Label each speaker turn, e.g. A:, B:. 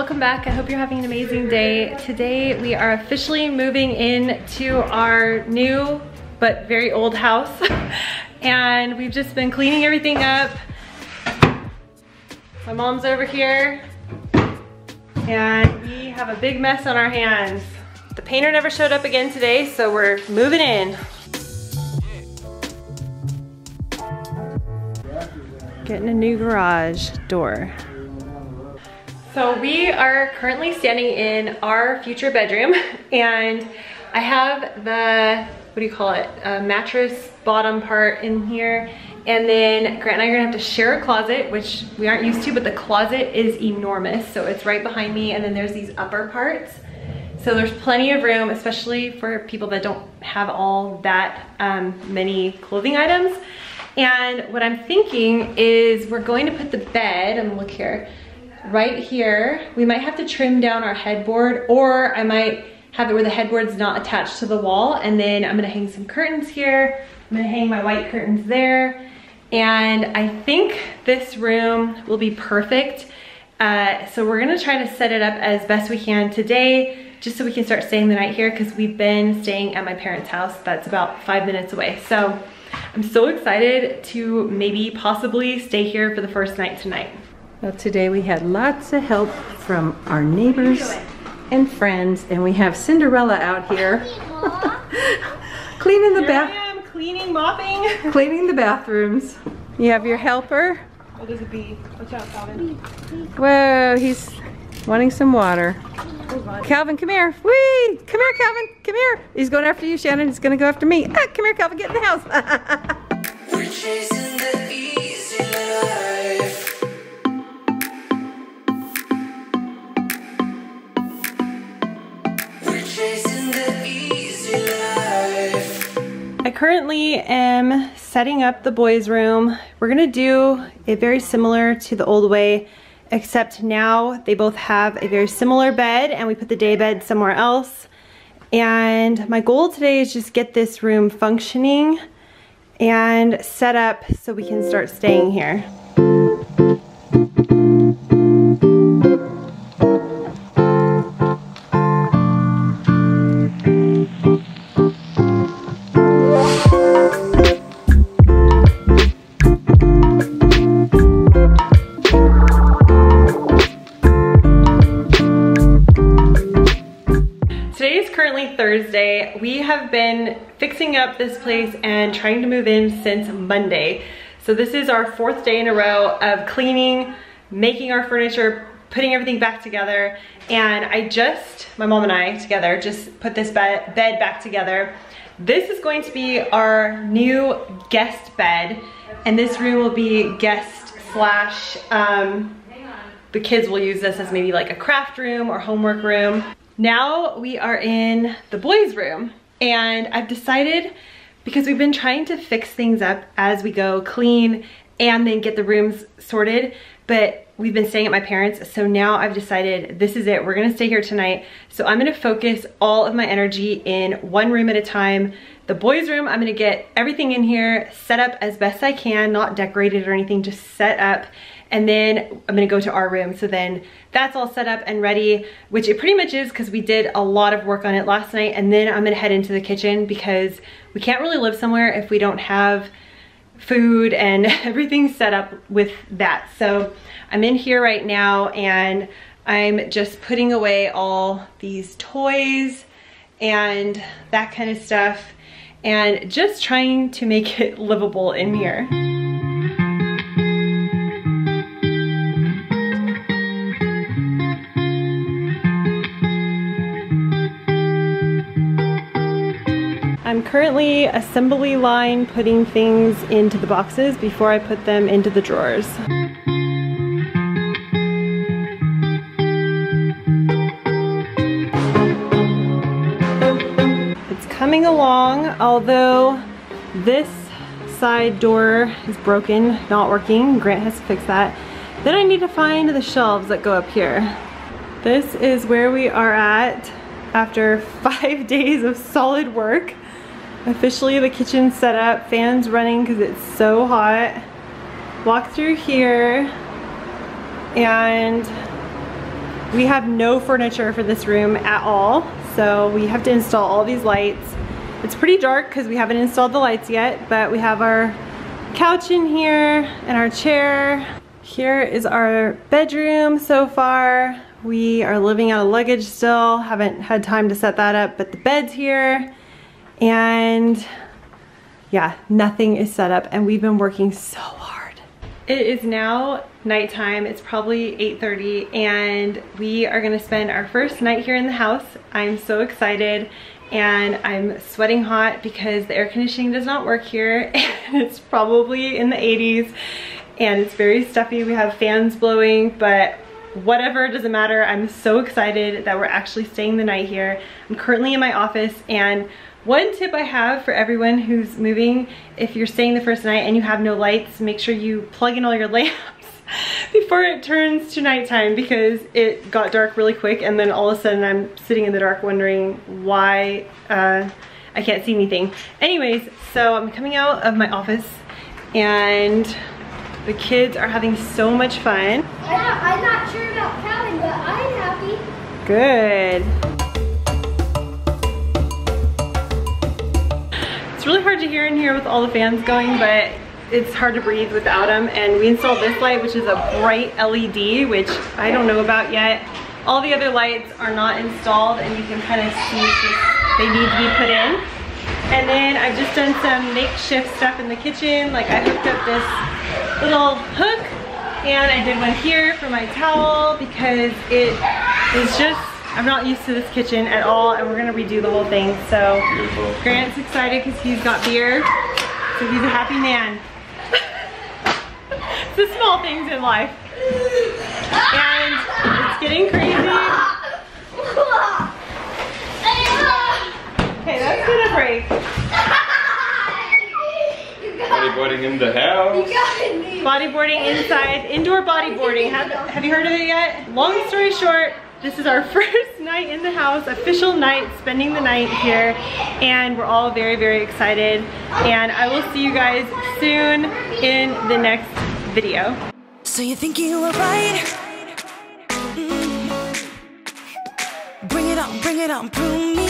A: welcome back. I hope you're having an amazing day. Today we are officially moving into our new but very old house and we've just been cleaning everything up. My mom's over here and we have a big mess on our hands. The painter never showed up again today, so we're moving in. Getting a new garage door. So we are currently standing in our future bedroom and I have the, what do you call it, mattress bottom part in here, and then Grant and I are gonna have to share a closet, which we aren't used to, but the closet is enormous. So it's right behind me, and then there's these upper parts. So there's plenty of room, especially for people that don't have all that many clothing items. And what I'm thinking is we're going to put the bed, and look here, right here. We might have to trim down our headboard, or I might have it where the headboard's not attached to the wall, and then I'm gonna hang some curtains here. I'm gonna hang my white curtains there. And I think this room will be perfect. So we're gonna try to set it up as best we can today, just so we can start staying the night here, because we've been staying at my parents' house that's about 5 minutes away. So I'm so excited to maybe possibly stay here for the first night tonight.
B: Well, today we had lots of help from our neighbors and friends, and we have Cinderella out here cleaning the
A: cleaning, mopping.
B: Cleaning the bathrooms. You have your helper.
A: What is a bee? Watch out, Calvin.
B: Whoa, he's wanting some water. Calvin, come here. Whee! Come here, Calvin. Come here. He's going after you, Shannon. He's going to go after me. Ah, come here, Calvin. Get in the house.
C: We're chasing the easy life. We're chasing the easy life.
A: I currently am setting up the boys' room. We're going to do it very similar to the old way, except now they both have a very similar bed and we put the day bed somewhere else. And my goal today is just get this room functioning and set up so we can start staying here. Thursday. We have been fixing up this place and trying to move in since Monday. So this is our 4th day in a row of cleaning, making our furniture, putting everything back together. And my mom and I together, just put this bed back together. This is going to be our new guest bed. And this room will be guest slash, the kids will use this as maybe like a craft room or homework room. Now we are in the boys' room, and I've decided, because we've been trying to fix things up as we go, clean and then get the rooms sorted, but we've been staying at my parents', so now I've decided this is it. We're gonna stay here tonight. So I'm gonna focus all of my energy in one room at a time. The boys' room, I'm gonna get everything in here set up as best I can, not decorated or anything, just set up. And then I'm gonna go to our room. So then that's all set up and ready, which it pretty much is, because we did a lot of work on it last night. And then I'm gonna head into the kitchen, because we can't really live somewhere if we don't have food and everything set up with that. So I'm in here right now and I'm just putting away all these toys and that kind of stuff, and just trying to make it livable in here. I'm currently assembly line putting things into the boxes before I put them into the drawers. It's coming along, although this side door is broken, not working. Grant has to fix that. Then I need to find the shelves that go up here. This is where we are at after 5 days of solid work. Officially the kitchen set up, fans running because it's so hot. Walk through here and We have no furniture for this room at all, so we have to install all these lights. It's pretty dark because we haven't installed the lights yet, but we have our couch in here and our chair. Here is our bedroom so far. We are living out of luggage still, haven't had time to set that up, but the bed's here. And yeah, nothing is set up and we've been working so hard. It is now nighttime. It's probably 8:30 and we are gonna spend our first night here in the house. I'm so excited and I'm sweating hot because the air conditioning does not work here and it's probably in the 80s and it's very stuffy. We have fans blowing, but whatever, it doesn't matter. I'm so excited that we're actually staying the night here. I'm currently in my office, and one tip I have for everyone who's moving, if you're staying the first night and you have no lights, make sure you plug in all your lamps before it turns to nighttime, because it got dark really quick and then all of a sudden I'm sitting in the dark wondering why I can't see anything. Anyways, so I'm coming out of my office and the kids are having so much fun.
D: I'm not sure about Calvin, but I'm happy.
A: Good. It's really hard to hear in here with all the fans going, but it's hard to breathe without them. And we installed this light, which is a bright LED, which I don't know about yet. All the other lights are not installed, and you can kind of see they need to be put in. And then I've just done some makeshift stuff in the kitchen. Like I hooked up this little hook and I did one here for my towel because it is just, I'm not used to this kitchen at all, and we're gonna redo the whole thing. So Grant's excited because he's got beer, so he's a happy man. It's the small things in life. And it's getting crazy. Okay, that's gonna break.
E: Bodyboarding in the house.
A: Bodyboarding inside, indoor bodyboarding. Have you heard of it yet? Long story short, this is our first night in the house, official night, spending the night here, and we're all very, very excited. And I will see you guys soon in the next video.
C: So you think you were right? Bring it on, prove me